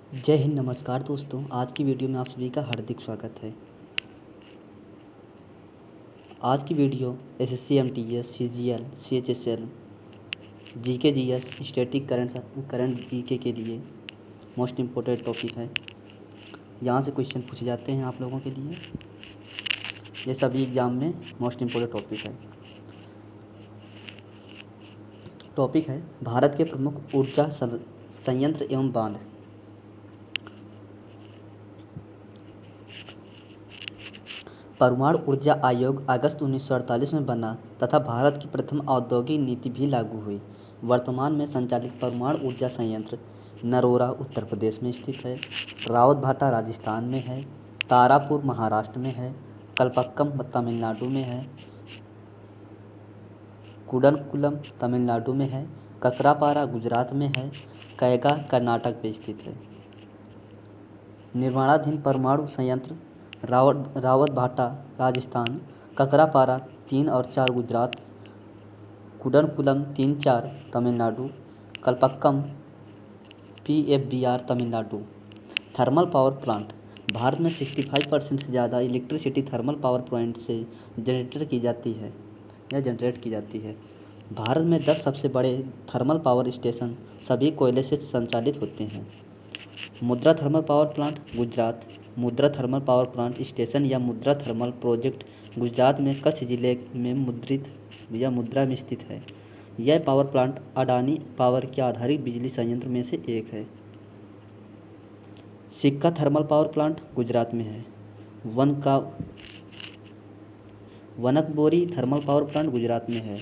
जय हिंद, नमस्कार दोस्तों। आज की वीडियो में आप सभी का हार्दिक स्वागत है। आज की video SSC, MTS, CGL, CHSL, GK, GS, static current GK के लिए मोस्ट इम्पोर्टेंट टॉपिक है। यहाँ से क्वेश्चन पूछे जाते हैं आप लोगों के लिए। ये सभी एग्जाम में मोस्ट इम्पोर्टेंट टॉपिक है। टॉपिक है भारत के प्रमुख ऊर्जा संयंत्र एवं बांध। परमाणु ऊर्जा आयोग अगस्त 1948 में बना तथा भारत की प्रथम औद्योगिक नीति भी लागू हुई। वर्तमान में संचालित परमाणु ऊर्जा संयंत्र नरोरा उत्तर प्रदेश में स्थित है, रावतभाटा राजस्थान में है, तारापुर महाराष्ट्र में है, कलपक्कम तमिलनाडु में है, कुडनकुलम तमिलनाडु में है, ककरापारा गुजरात में है, कैगा कर्नाटक में स्थित है। निर्माणाधीन परमाणु संयंत्र रावतभाटा राजस्थान, ककरापारा 3 और 4 Gujarat, Kudankulam 3-4 Tamil Nadu, Kalpakkam PFBR Tamil Nadu. Thermal power plant. Bharat में 65% से ज़्यादा इलेक्ट्रिसिटी थर्मल पावर प्लांट से जनरेट की जाती है। भारत में 10 सबसे बड़े थर्मल पावर स्टेशन सभी कोयले से संचालित होते हैं। मुद्रा थर्मल पावर प्लांट गुजरात। मुद्रा थर्मल पावर प्लांट स्टेशन या मुद्रा थर्मल प्रोजेक्ट गुजरात में कच्छ जिले में मुद्रा में स्थित है। यह पावर प्लांट अडानी पावर के आधारित बिजली संयंत्र में से एक है। सिक्का थर्मल पावर प्लांट गुजरात में है। वनकबोरी थर्मल पावर प्लांट गुजरात में है।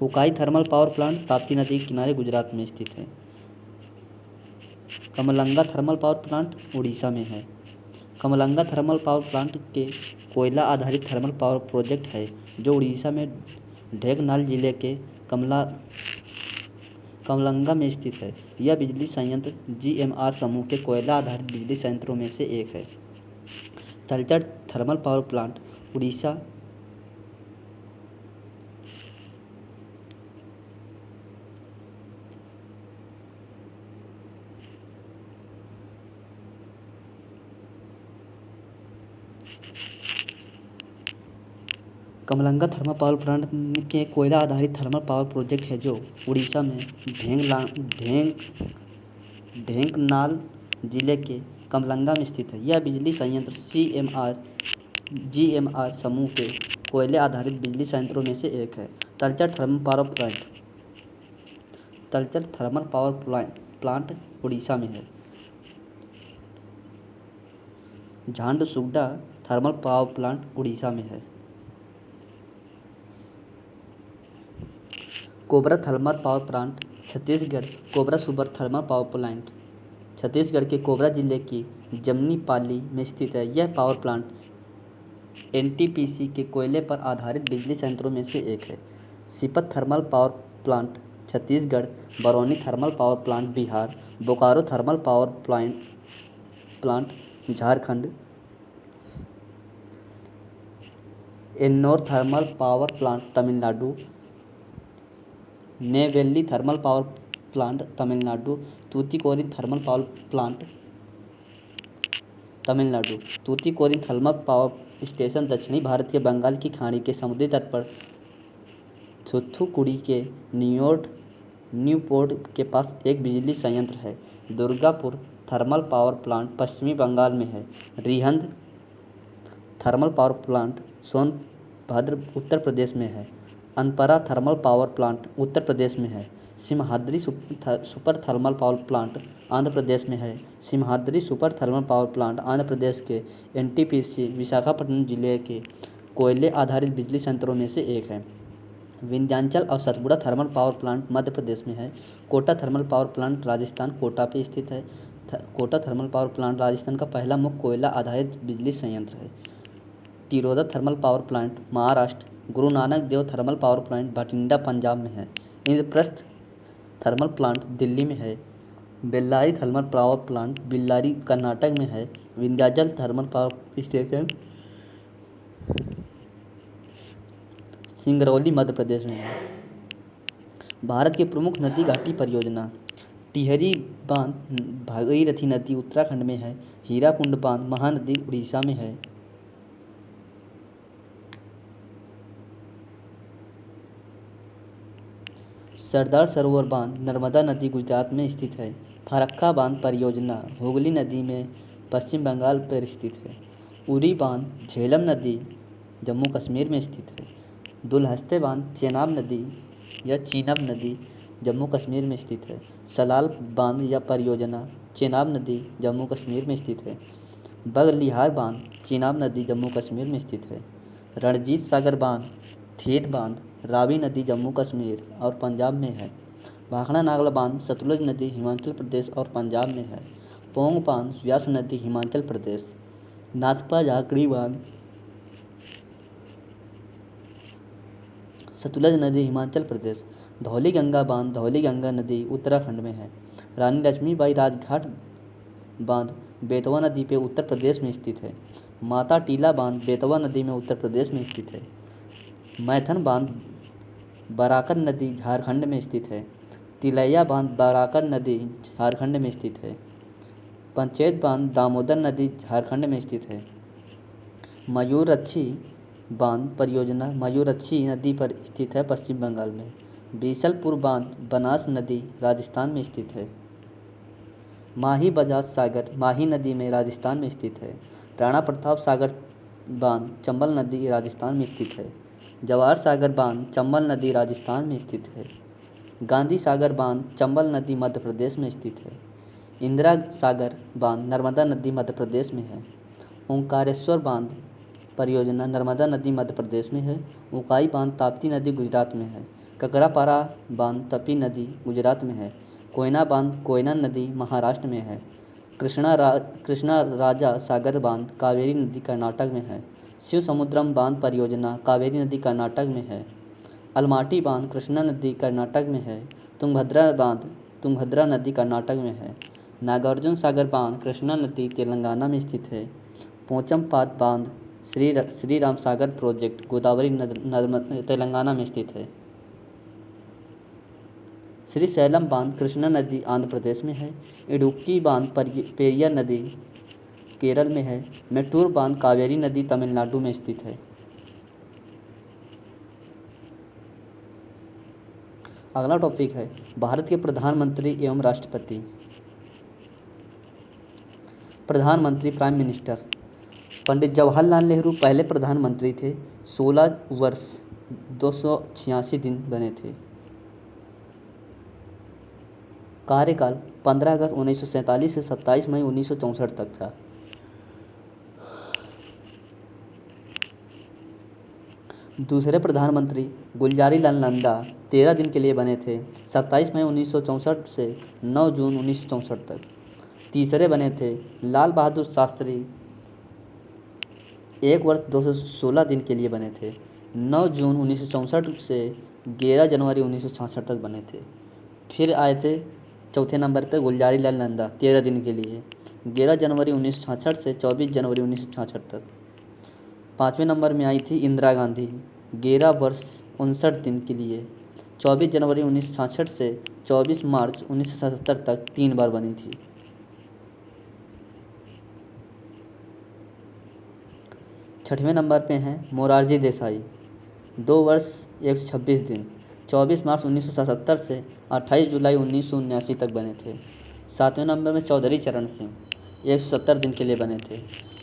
Ukai thermal power plant Tapti नदी के किनारे गुजरात में स्थित है। कमलंगा थर्मल पावर प्लांट उड़ीसा में है। कमलंगा थर्मल पावर प्लांट के कोयला आधारित थर्मल पावर प्रोजेक्ट है जो उड़ीसा में ढेंकनाल जिले के कमलंगा में स्थित है। यह बिजली संयंत्र GMR समूह के कोयला आधारित बिजली संयंत्रों में से एक है। Talcher thermal power plant Orissa Kamalanga thermal power plant के कोयला आधारित थर्मल पावर प्रोजेक्ट है जो उड़ीसा में ढेंकनाल जिले के कमलंगा में स्थित है। यह बिजली संयंत्र GMR समूह के कोयले आधारित बिजली संयंत्रों में से एक है। Talcher thermal power plant Orissa में है। Jharsuguda thermal power plant Orissa में है। Cobra thermal power plant Chhattisgarh. Cobra super thermal power plant Chhattisgarh के कोबरा जिले की जमनीपाली में स्थित है। यह पावर प्लांट NTPC के कोयले पर आधारित बिजली संयंत्रों में से एक है। Sipat thermal power plant Chhattisgarh, Barauni thermal power plant Bihar, Bokaro thermal power plant Jharkhand, Ennore thermal power plant Tamil Nadu, Neyveli thermal power plant Tamil Nadu, Tuticorin thermal power plant Tamil Nadu. Tuticorin thermal power station दक्षिणी भारत के बंगाल की खाड़ी के समुद्री तट पर थूथुकुडी के न्यूपोर्ट के पास एक बिजली संयंत्र है। दुर्गापुर थर्मल पावर प्लांट पश्चिमी बंगाल में है। Rihand thermal power plant Sonbhadra Uttar Pradesh में है। Anpara thermal power plant Uttar Pradesh में है। Simhadri super thermal power plant Andhra Pradesh में है। Simhadri super thermal power plant Andhra Pradesh के NTPC विशाखापट्टनम जिले के कोयले आधारित बिजली संयंत्रों में से एक है। विंध्याचल और Satpura thermal power plant Madhya Pradesh में है। Kota thermal power plant Rajasthan Kota पे स्थित है। Kota thermal power plant Rajasthan का पहला मुख्य कोयला आधारित बिजली संयंत्र है। Tiroda thermal power plant Maharashtra. Guru Nanak Dev thermal power plant Bathinda Punjab में है। इंद्रप्रस्थ थर्मल प्लांट दिल्ली में है। Bellary thermal power plant Bellary Karnataka में है। Vindhyachal thermal power station Singrauli Madhya Pradesh में है। भारत की प्रमुख नदी घाटी परियोजना टिहरी बांध भागीरथी नदी उत्तराखंड में है। हीराकुंड बांध महानदी उड़ीसा में है। सरदार सरोवर बांध नर्मदा नदी गुजरात में स्थित है। फरक्का बांध परियोजना हुगली नदी में पश्चिम बंगाल पर स्थित है। उरी बांध झेलम नदी जम्मू कश्मीर में स्थित है। दुलहस्ते बांध चेनाब नदी या चीनाब नदी जम्मू कश्मीर में स्थित है। सलाल बांध या परियोजना चेनाब नदी जम्मू कश्मीर में स्थित है। बगलिहार बांध चेनाब नदी जम्मू कश्मीर में स्थित है। रणजीत सागर बांध ठेठ बांध रावी नदी जम्मू कश्मीर और पंजाब में है। भाखड़ा नागला बांध सतलुज नदी हिमाचल प्रदेश और पंजाब में है। पोंग बांध व्यास नदी हिमाचल प्रदेश। नाथपा झाकड़ी बांध सतलुज नदी हिमाचल प्रदेश। धौली गंगा बांध धौली गंगा नदी उत्तराखंड में है। रानी लक्ष्मीबाई राजघाट बांध बेतवा नदी पे उत्तर प्रदेश में स्थित है। माता टीला बांध बेतवा नदी में उत्तर प्रदेश में स्थित है। मैथन बांध बराकर नदी झारखंड में स्थित है। तिलैया बांध बराकर नदी झारखंड में स्थित है। पंचेत बांध दामोदर नदी झारखंड में स्थित है। मयूरक्षी बांध परियोजना मयूरक्षी नदी पर स्थित है पश्चिम बंगाल में। बीसलपुर बांध बनास नदी राजस्थान में स्थित है। माही बजाज सागर माही नदी में राजस्थान में स्थित है। राणा प्रताप सागर बांध चंबल नदी राजस्थान में स्थित है। जवाहर सागर बांध चंबल नदी राजस्थान में स्थित है। गांधी सागर बांध चंबल नदी मध्य प्रदेश में स्थित है। इंदिरा सागर बांध नर्मदा नदी मध्य प्रदेश में है। ओंकारेश्वर बांध परियोजना नर्मदा नदी मध्य प्रदेश में है। उकाई बांध ताप्ती नदी गुजरात में है। ककरापारा बांध तपी नदी गुजरात में है। कोयना बांध कोयना नदी महाराष्ट्र में है। कृष्णा राजा सागर बांध कावेरी नदी कर्नाटक में है। शिव समुद्रम बांध परियोजना कावेरी नदी कर्नाटक में है। अलमाटी बांध कृष्णा नदी कर्नाटक में है। तुंगभद्रा बांध तुंगभद्रा नदी कर्नाटक में है। नागार्जुन सागर बांध कृष्णा नदी तेलंगाना में स्थित है। पोचमपाद बांध श्री राम सागर प्रोजेक्ट गोदावरी तेलंगाना में स्थित है। श्रीशैलम बांध कृष्णा नदी आंध्र प्रदेश में है। इडुक्की बांध पेरियार नदी केरल में है। मेट्टूर बांध कावेरी नदी तमिलनाडु में स्थित है। अगला टॉपिक है भारत के प्रधानमंत्री एवं राष्ट्रपति। प्रधानमंत्री प्राइम मिनिस्टर पंडित जवाहरलाल नेहरू पहले प्रधानमंत्री थे। 16 वर्ष 286 दिन बने थे। कार्यकाल 15 अगस्त 1947 से 27 मई 1964 तक था। दूसरे प्रधानमंत्री गुलजारी लाल नंदा 13 दिन के लिए बने थे। 27 मई 1964 से 9 जून 1964 तक। तीसरे बने थे लाल बहादुर शास्त्री 1 वर्ष 216 दिन के लिए बने थे। 9 जून 1964 से 11 जनवरी 1966 तक बने थे। फिर आए थे चौथे नंबर पे गुलजारी लाल नंदा 13 दिन के लिए 11 जनवरी 1966 से 24 जनवरी 1966 तक। पाँचवें नंबर में आई थी इंदिरा गांधी 11 वर्ष 59 दिन के लिए 24 जनवरी 1966 से 24 मार्च 1977 तक 3 बार बनी थी। छठवें नंबर पे हैं मोरारजी देसाई 2 वर्ष 126 दिन 24 मार्च 1977 से 28 जुलाई 1979 तक बने थे। सातवें नंबर में चौधरी चरण सिंह 170 दिन के लिए बने थे।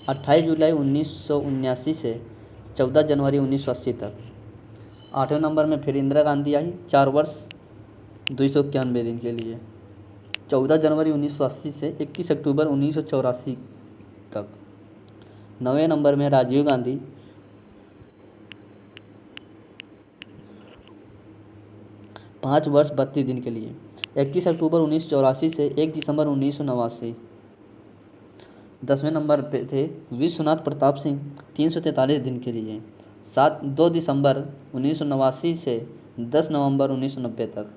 28 जुलाई 1979 से 14 जनवरी 1980 तक। आठवें नंबर में फिर इंदिरा गांधी आई 4 वर्ष 291 दिन के लिए 14 जनवरी 1980 से 21 अक्टूबर 1984 तक। 9वें नंबर में राजीव गांधी 5 वर्ष 32 दिन के लिए 21 अक्टूबर 1984 से 1 दिसंबर 1989। 10वें नंबर पे थे विश्वनाथ प्रताप सिंह 343 दिन के लिए 2 दिसंबर 1989 से 10 नवंबर 1990 तक।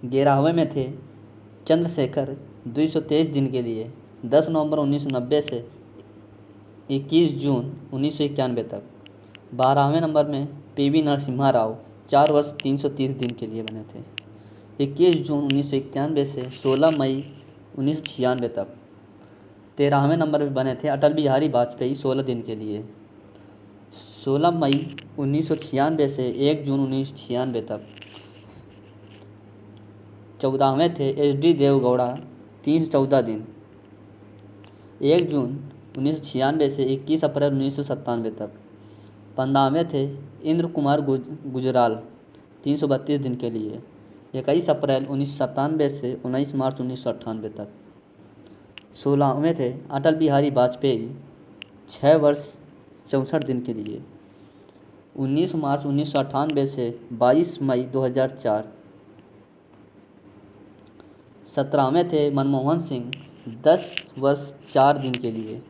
11वें में थे चंद्रशेखर 223 दिन के लिए 10 नवंबर 1990 से 21 जून 1991 तक। 12वें नंबर में पीवी नरसिम्हा राव 4 वर्ष 330 दिन के लिए बने थे। 21 जून 1991 से 16 मई 1996 तक। 13वें नंबर पर बने थे अटल बिहारी वाजपेयी 16 दिन के लिए। 16 मई 1996 से 1 जून 1996 तक। 14वें थे HD देवगौड़ा 314 दिन। 1 जून 1996 से 21 अप्रैल 1997 तक। 15वें थे इंद्र कुमार गुजराल 332 दिन के लिए। 21 अप्रैल 1997 से 19 मार्च 1998 तक। 16वें थे अटल बिहारी वाजपेयी 6 वर्ष 64 दिन के लिए। 19 मार्च 1998 से 22 मई 2004। 17वें थे मनमोहन सिंह 10 वर्ष 4 दिन के लिए।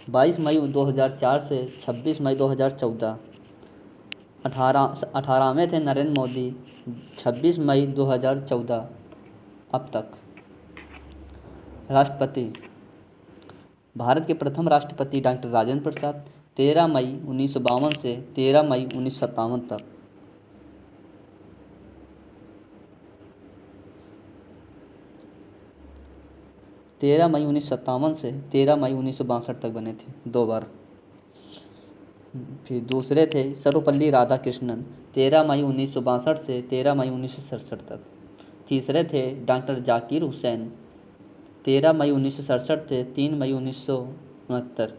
22 मई 2004 से 26 मई 2014। 18वें थे नरेंद्र मोदी 26 मई 2014 अब तक। राष्ट्रपति। भारत के प्रथम राष्ट्रपति डॉक्टर राजेंद्र प्रसाद 13 मई 1952 से 13 मई 1957 तक। तेरह मई 1957 से 13 मई 1962 तक बने थे 2 बार। फिर दूसरे थे सर्वपल्ली राधाकृष्णन 13 मई 1962 से 13 मई 1967 तक। तीसरे थे डॉक्टर जाकिर हुसैन 13 मई 1967 से 3 मई 1969।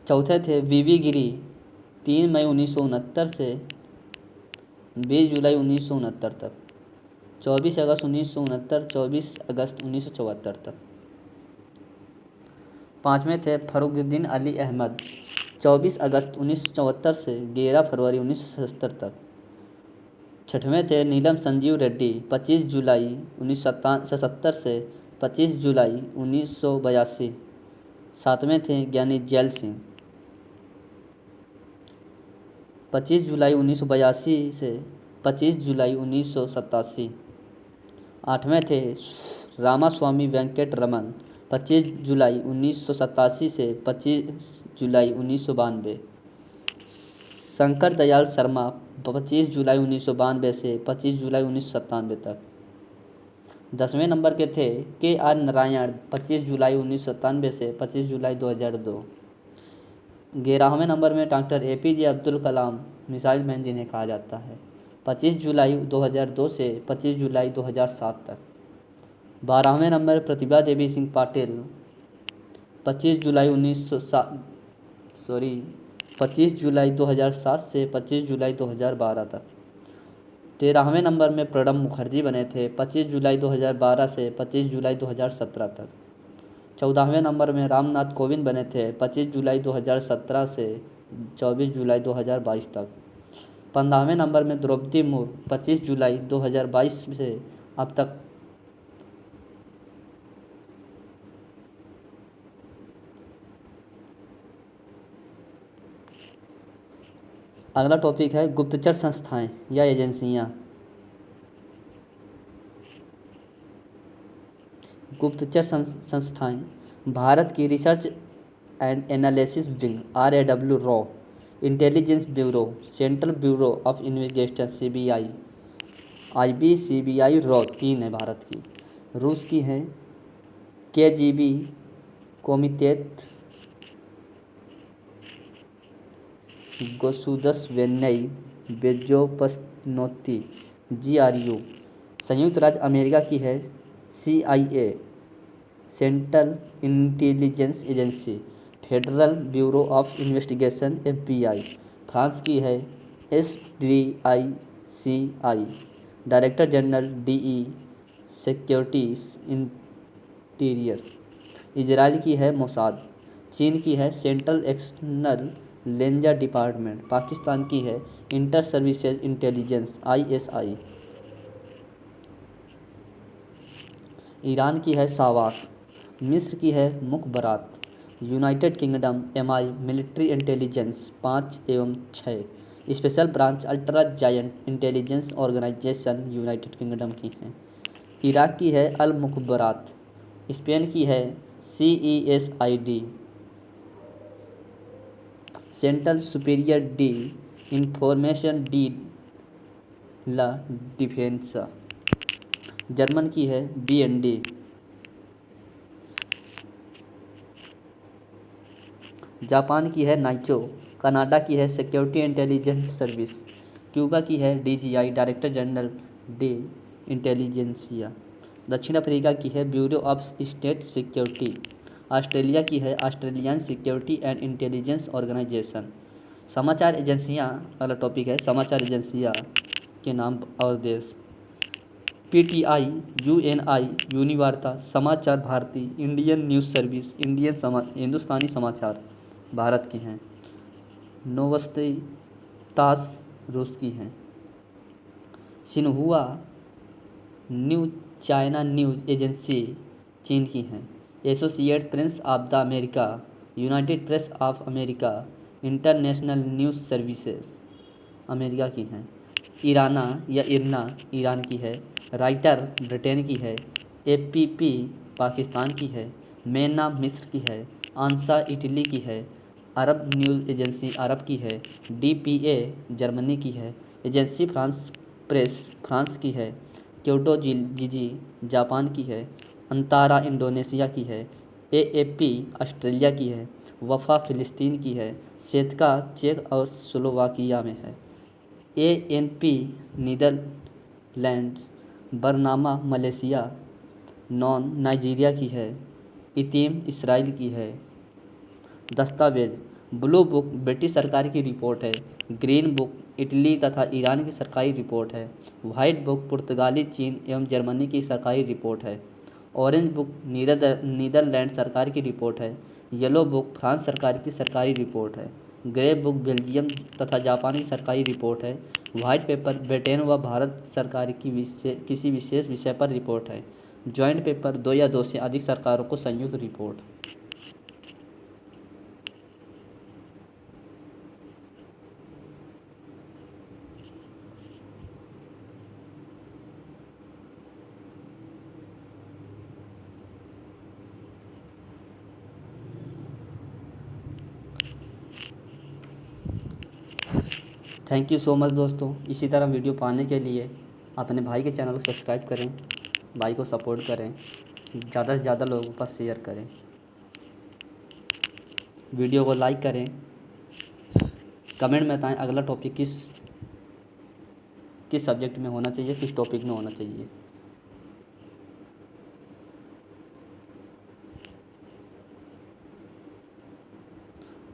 चौथे थे वीवी गिरी 3 मई 1969 से 20 जुलाई 1969 तक। 24 अगस्त 1969, 24 अगस्त 1974 तक। पाँचवें थे फरुखुद्दीन अली अहमद 24 अगस्त 1974 से 11 फरवरी 1977 तक। छठवें थे नीलम संजीव रेड्डी 25 जुलाई 1970 से 25 जुलाई 1982। सातवें थे ज्ञानी जैल सिंह 25 जुलाई 1982 से 25 जुलाई 1987। आठवें थे रामास्वामी वेंकट रमन 25 जुलाई 1987 से 25 जुलाई 1992। शंकर दयाल शर्मा 25 जुलाई 1992 से 25 जुलाई 1997 तक। 10वें नंबर के थे KR नारायण 25 जुलाई 1997 से 25 जुलाई 2002। 11वें नंबर में doctor APJ Abdul Kalam missile man जिन्हें कहा जाता है 25 जुलाई 2002 से 25 जुलाई 2007 तक। 12वें नंबर प्रतिभा देवी सिंह पाटिल 25 जुलाई 2007 से 25 जुलाई 2012 तक। 13वें नंबर में प्रणब मुखर्जी बने थे 25 जुलाई 2012 से 25 जुलाई 2017 तक। 14वें नंबर में रामनाथ कोविंद बने थे 25 जुलाई 2017 से 24 जुलाई 2022 तक। 15वें नंबर में द्रौपदी मुर्मू 25 जुलाई 2022 से अब तक। अगला टॉपिक है गुप्तचर संस्थाएं या एजेंसियां। गुप्तचर संस्थाएं भारत की research and analysis wing RAW raw, intelligence bureau, central bureau of investigation CBI, IB, CBI raw 3 है भारत की। रूस की हैं KGB, कोमितेत गोसुदस्वेनई बेजोपस्नोती GRU। संयुक्त राज्य अमेरिका की है CIA, Central Intelligence Agency, Federal Bureau of Investigation FBI। France की है SDICI, director general DE securities interior. Israel की है मोसाद। चीन की है central external liaison department. Pakistan की है inter services intelligence ISI। Iran की है सावाक। मिस्र की है Mukhabarat. United Kingdom MI military intelligence 5 एवं 6 special branch ultra giant intelligence organisation United Kingdom की हैं। इराक की है अल मुखबरात। स्पेन की है CESID। Central superior de information de la defensa. German की है BND। जापान की है नाइचो। कनाडा की है सिक्योरिटी इंटेलिजेंस सर्विस। क्यूबा की है DGI director general de Inteligencia. दक्षिण अफ्रीका की है bureau of state security. Australia की है Australian security and intelligence organisation. समाचार एजेंसियां वाला टॉपिक है, समाचार एजेंसियां के नाम और देश। PTI, UNI यूनिवार्ता, समाचार भारती, इंडियन न्यूज़ सर्विस, हिंदुस्तानी समाचार भारत की हैं। नोवोस्ती तास रूस की हैं। Xinhua new China news agency चीन की हैं। Associate press of the America, United press of America, international news services America की हैं। इराना या इरना ईरान की है। राइटर ब्रिटेन की है। APP पाकिस्तान की है। मेना मिस्र की है। आंसा इटली की है। अरब न्यूज़ एजेंसी अरब की है। DPA जर्मनी की है। एजेंसी फ्रांस प्रेस फ्रांस की है। क्योटो जीजी जापान की है। अंतारा इंडोनेशिया की है। AFP ऑस्ट्रेलिया की है। वफा फ़िलिस्तीन की है। सेतका चेक और स्लोवाकिया में है। ANP Netherlands, Bernama Malaysia, NAN Nigeria की है। इतीम इसराइल की है। दस्तावेज ब्लू बुक ब्रिटिश सरकार की रिपोर्ट है। ग्रीन बुक इटली तथा ईरान की सरकारी रिपोर्ट है। वाइट बुक पुर्तगाली, चीन एवं जर्मनी की सरकारी रिपोर्ट है। ऑरेंज बुक नीदरलैंड सरकार की रिपोर्ट है। येलो बुक फ्रांस सरकार की सरकारी रिपोर्ट है। ग्रे बुक बेल्जियम तथा जापान की सरकारी रिपोर्ट है। वाइट पेपर ब्रिटेन व भारत सरकार की किसी विशेष विषय पर रिपोर्ट है। जॉइंट पेपर दो या दो से अधिक सरकारों को संयुक्त report. Thank you so much दोस्तों। इसी तरह वीडियो पाने के लिए अपने भाई के चैनल को सब्सक्राइब करें, भाई को सपोर्ट करें, ज़्यादा से ज़्यादा लोगों के पास शेयर करें, वीडियो को लाइक करें, कमेंट में बताएं अगला टॉपिक किस किस सब्जेक्ट में होना चाहिए, किस टॉपिक में होना चाहिए।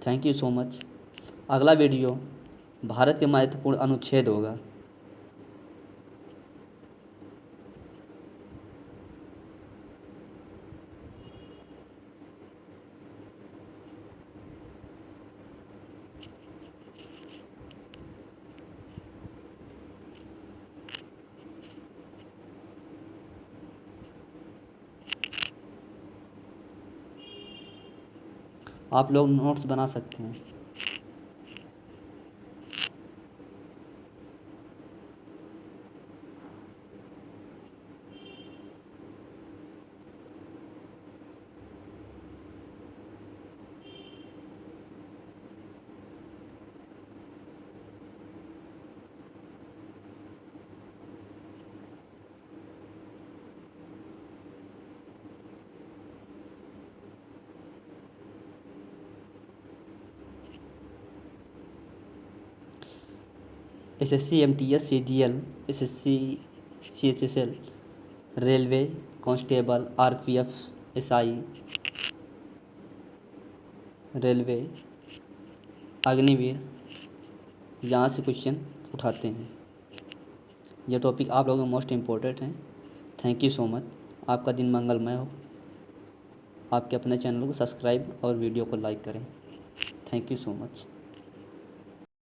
Thank you so much. अगला वीडियो भारत के महत्वपूर्ण अनुच्छेद होगा। आप लोग नोट्स बना सकते हैं। SSC MTS CGL, SSC CHSL, railway constable, RPF SI, railway Agniveer, यहाँ से क्वेश्चन उठाते हैं। यह टॉपिक आप लोगों में मोस्ट इम्पोर्टेंट हैं। Thank you so much. आपका दिन मंगलमय हो। आपके अपने चैनल को सब्सक्राइब और वीडियो को लाइक करें। Thank you so much.